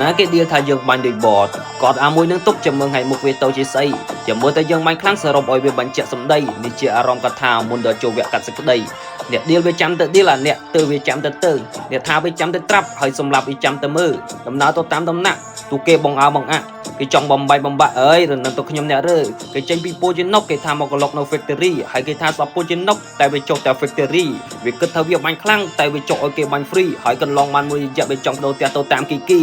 ណាគេដៀលថាយើងបាញ់ដូចបតគាត់អាមួយនឹងទុកចាំមើងឲ្យមុខវាទៅជាស្អីចាំមើលតែយើងបាញ់ខ្លាំងសរុបឲ្យវាបញ្ជាក់សម្ដីនេះជាអារម្មណ៍កថាមុនដល់ចូលវគ្គកាត់សេចក្ដីអ្នកដៀលវាចាំទៅដៀលអាអ្នកទៅវាចាំទៅអ្នកថាវាចាំទៅត្រាប់ហើយសម្រាប់វាចាំទៅមើលដំណើរទៅតាមដំណាក់ទូគេបងអើបងអាក់គេចង់បំបាយបំបាក់អើយរនឹងទៅខ្ញុំអ្នករើគេចេញពីពូជានុកគេថាមកកឡុកនៅ factory ហើយគេថាសពពូជានុកតែវាចុះតែ factory វាគិតថាវាបាញ់ខ្លាំងតែវាចុះឲ្យគេបាញ់ free ហើយកន្លងបានមួយរយៈវាចង់បដូរផ្ទះទៅតាមគី